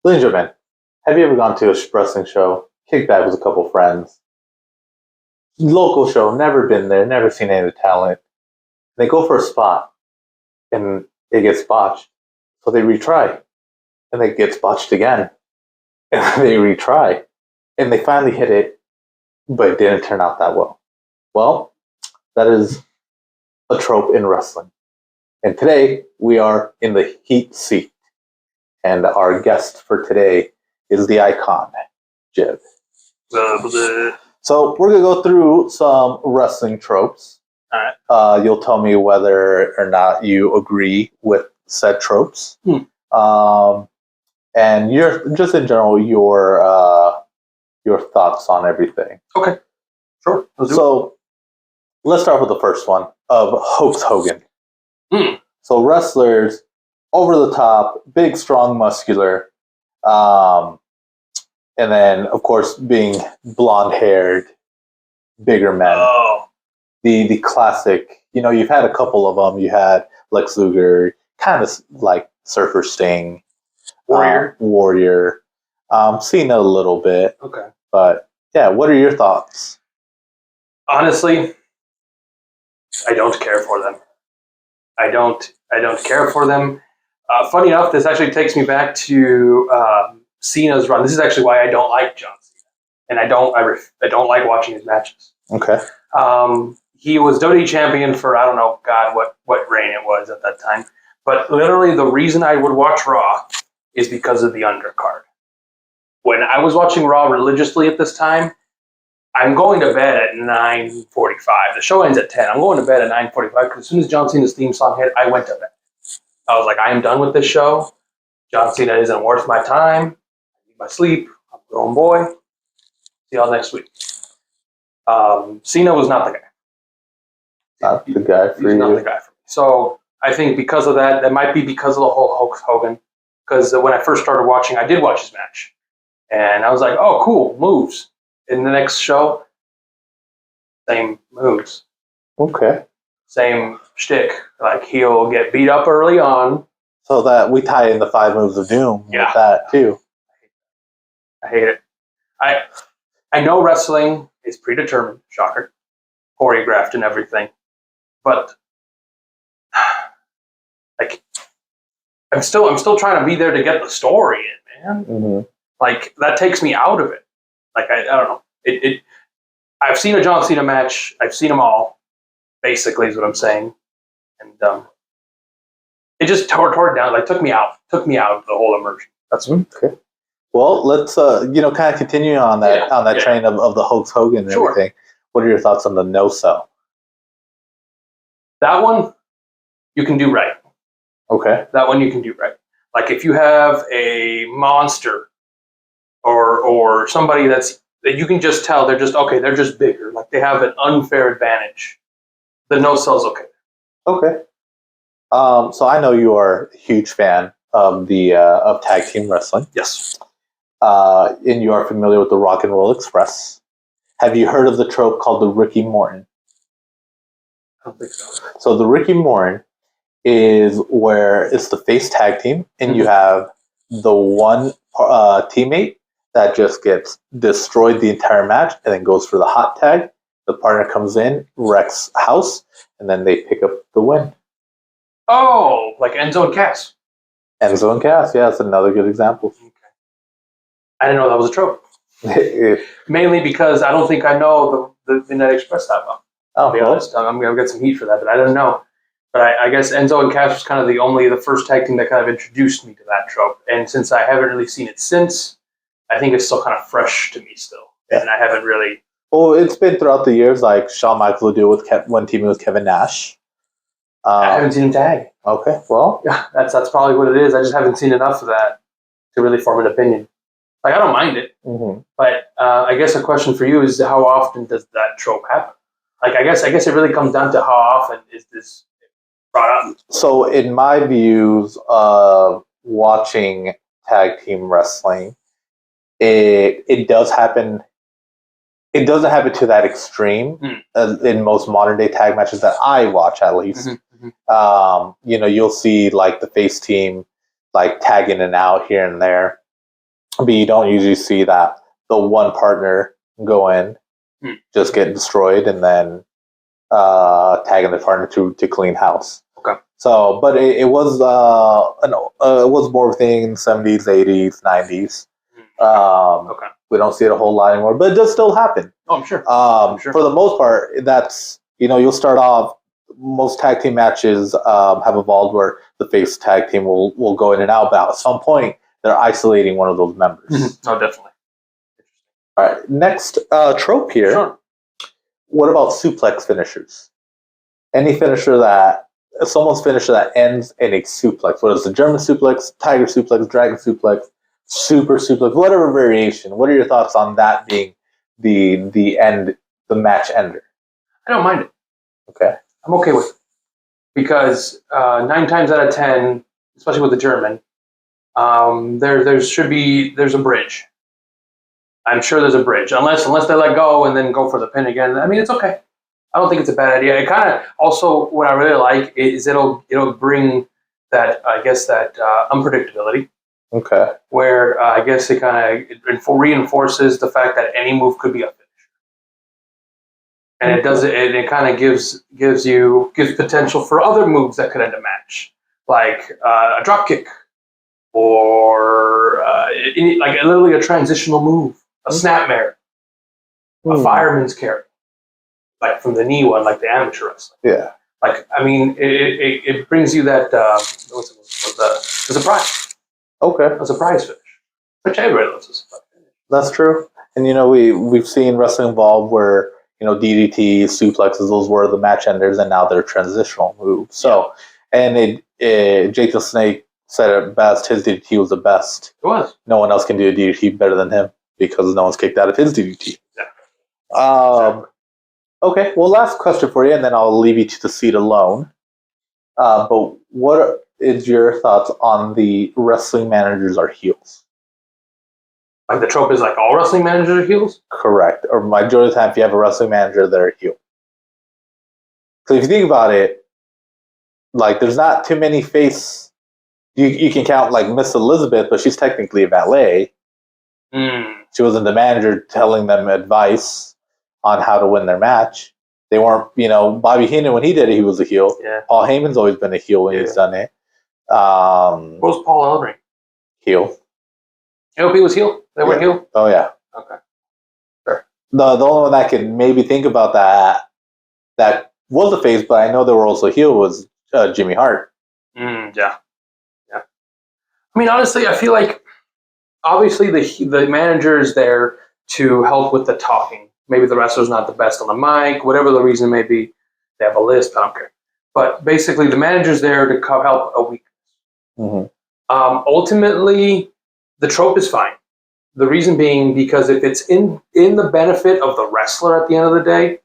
Ladies and gentlemen, have you ever gone to a wrestling show, kicked back with a couple friends, local show, never been there, never seen any of the talent? They go for a spot and it gets botched. So they retry and it gets botched again. And they retry and they finally hit it, but it didn't turn out that well. Well, that is a trope in wrestling. And today we are in the heat seat. And our guest for today is the icon, Jib. So we're going to go through some wrestling tropes. All right. You'll tell me whether or not you agree with said tropes. And just in general, your thoughts on everything. Okay. Sure. So let's start with the first one of Hulk Hogan. So wrestlers, over the top, big, strong, muscular, and then of course being blonde-haired, bigger men. Oh. The classic. You know, you've had a couple of them. You had Lex Luger, kind of like Surfer Sting, Warrior. Cena a little bit. Okay. But yeah, what are your thoughts? Honestly, I don't care for them. I don't care for them. Funny enough, this actually takes me back to Cena's run. This is actually why I don't like John Cena, and I don't like watching his matches. Okay. He was WWE champion for I don't know, God, what reign it was at that time. But literally, the reason I would watch Raw is because of the undercard. When I was watching Raw religiously at this time, I'm going to bed at 9:45. The show ends at 10. I'm going to bed at 9:45 because as soon as John Cena's theme song hit, I went to bed. I was like, I am done with this show. John Cena isn't worth my time. I need my sleep. I'm a grown boy. See y'all next week. Cena was not the guy. Not the guy for you. He's not the guy for me. So I think because of that, that might be because of the whole Hulk Hogan. Because when I first started watching, I did watch his match. And I was like, oh, cool, moves. In the next show, same moves. Okay. Same shtick. Like, he'll get beat up early on. So that we tie in the 5 moves of doom with that, too. I hate it. I know wrestling is predetermined, shocker, choreographed and everything. But, like, I'm still trying to be there to get the story in, man. Mm-hmm. Like, that takes me out of it. Like, I don't know. I've seen a John Cena match. I've seen them all, basically, is what I'm saying. And it just tore it down. Like, took me out of the whole immersion. That's okay. Well, let's kind of continue on that train of the Hulk Hogan and everything. What are your thoughts on the no sell? That one, you can do right. Okay. That one you can do right. Like, if you have a monster or somebody that you can just tell they're just bigger. Like, they have an unfair advantage. The no sell's okay. Okay. So I know you are a huge fan of of tag team wrestling. Yes. And you are familiar with the Rock and Roll Express. Have you heard of the trope called the Ricky Morton? I don't think so. So the Ricky Morton is where it's the face tag team, and you have the one teammate that just gets destroyed the entire match and then goes for the hot tag. The partner comes in, wrecks house, and then they pick up the win. Oh, like Enzo and Cass. Enzo and Cass, yeah, that's another good example. Okay. I didn't know that was a trope. Mainly because I don't think I know the Midnight Express that well. I'll be honest. I'm going to get some heat for that, but I don't know. But I guess Enzo and Cass was kind of the first tag team that kind of introduced me to that trope. And since I haven't really seen it since, I think it's still kind of fresh to me still. Yeah. And I haven't really... Well, it's been throughout the years, like Shawn Michaels would do it with one teaming with Kevin Nash. I haven't seen him tag. Okay, well... Yeah, that's probably what it is. I just haven't seen enough of that to really form an opinion. Like, I don't mind it. Mm-hmm. But I guess a question for you is, how often does that trope happen? Like, I guess it really comes down to how often is this brought up. So in my views of watching tag team wrestling, it does happen. It doesn't happen to that extreme in most modern day tag matches that I watch, at least. Mm-hmm. You'll see like the face team like tag in and out here and there. but you don't usually see that the one partner go in, just get destroyed, and then tagging the partner to clean house. Okay. So, but it was it was more of a thing in the 70s, 80s, 90s. Okay. We don't see it a whole lot anymore, but it does still happen. Oh, I'm sure. For the most part, that's, you'll start off, most tag team matches have evolved where the face tag team will go in and out, but at some point, they're isolating one of those members. Oh, definitely. All right, next trope here. Sure. What about suplex finishers? Any finisher someone's finisher that ends in a suplex, whether it's a German suplex, tiger suplex, dragon suplex, super suplex, whatever variation. What are your thoughts on that being the match ender? I don't mind it. Okay. I'm okay with it. Because 9 times out of 10, especially with the German, there's a bridge. I'm sure there's a bridge. Unless they let go and then go for the pin again. I mean, it's okay. I don't think it's a bad idea. It kind of also, what I really like is it'll bring that, I guess, that unpredictability. Okay. Where I guess it kind of reinforces the fact that any move could be a finish, and it does it. It kind of gives potential for other moves that could end a match, like a drop kick, or like literally a transitional move, a snapmare, a fireman's carry, like from the knee one, like the amateur wrestling. Yeah. Like, I mean, it brings you that the surprise. Okay. A surprise finish, which everybody loves a surprise finish. That's true. And we've seen wrestling evolve where DDT, suplexes, those were the match enders, and now they're transitional moves. So, and Jake the Snake said it best. His DDT was the best. It was. No one else can do a DDT better than him because no one's kicked out of his DDT. Yeah. Okay. Well, last question for you, and then I'll leave you to the seat alone. But what is your thoughts on the wrestling managers are heels? Like the trope is like all wrestling managers are heels? Correct. Or majority of the time, if you have a wrestling manager, they're a heel. So if you think about it, like there's not too many face. You can count like Miss Elizabeth, but she's technically a valet. She wasn't the manager telling them advice on how to win their match. They weren't, Bobby Heenan, when he did it, he was a heel. Yeah. Paul Heyman's always been a heel when he's done it. What was Paul Ellering? Heel. AOP was heel? They were heel? Oh, yeah. Okay. Sure. The only one that can maybe think about that was a face, but I know they were also heel, was Jimmy Hart. Yeah. I mean, honestly, I feel like obviously the manager is there to help with the talking. Maybe the wrestler's not the best on the mic, whatever the reason may be. They have a list, I don't care. But basically, the manager's there to help a weakness. Mm-hmm. Ultimately, the trope is fine. The reason being because if it's in the benefit of the wrestler at the end of the day,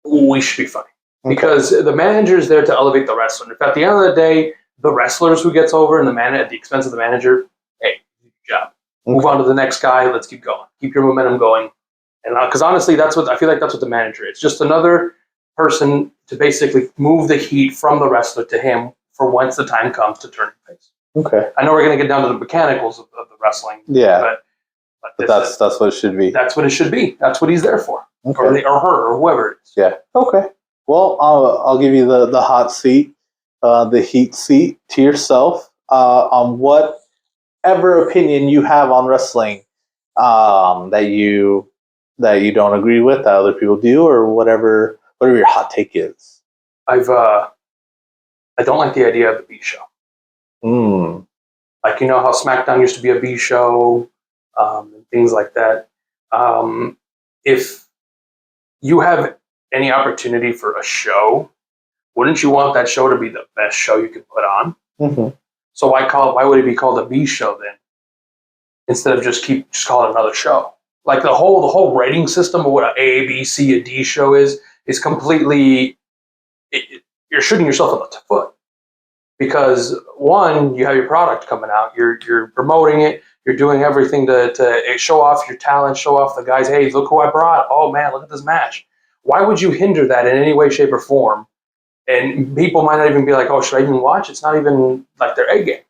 we should be fine. Okay. Because the manager is there to elevate the wrestler. If at the end of the day, the wrestler's who gets over and the man at the expense of the manager, hey, good job. Okay. Move on to the next guy. Let's keep going. Keep your momentum going. And because honestly, that's what I feel like. That's what the manager is. Just another person to basically move the heat from the wrestler to him for once the time comes to turn face. Okay. I know we're going to get down to the mechanicals of the wrestling. Yeah. But that's what it should be. That's what it should be. That's what he's there for. Okay. Or her, or whoever it is. Yeah. Okay. Well, I'll give you the hot seat, the heat seat to yourself on whatever opinion you have on wrestling that you don't agree with, that other people do, or whatever your hot take is. I don't like the idea of the B show. Like, how SmackDown used to be a B show, and things like that. If you have any opportunity for a show, wouldn't you want that show to be the best show you could put on? Mm-hmm. So why would it be called a B show then? Instead of just call it another show. Like the whole rating system of what an A, B, C, a D show is completely, you're shooting yourself in the foot. Because one, you have your product coming out, you're promoting it, you're doing everything to show off your talent, show off the guys, hey, look who I brought. Oh man, look at this match. Why would you hinder that in any way, shape, or form? And people might not even be like, oh, should I even watch? It's not even like their A game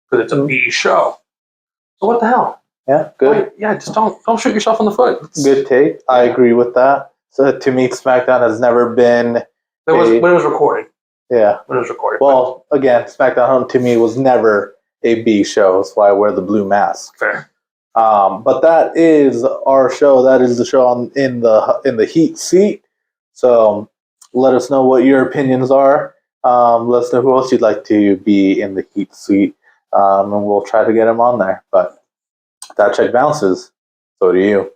because it's a B show. So what the hell? Yeah, good. Yeah, just don't shoot yourself in the foot. Good take. I agree with that. So to me, SmackDown has never been. When it was recorded. Yeah. When it was recorded. Well, again, SmackDown to me was never a B show. That's why I wear the blue mask. Fair. But that is our show. That is the show in the heat seat. So let us know what your opinions are. Let us know who else you'd like to be in the heat seat, and we'll try to get them on there. But that check bounces. So do you.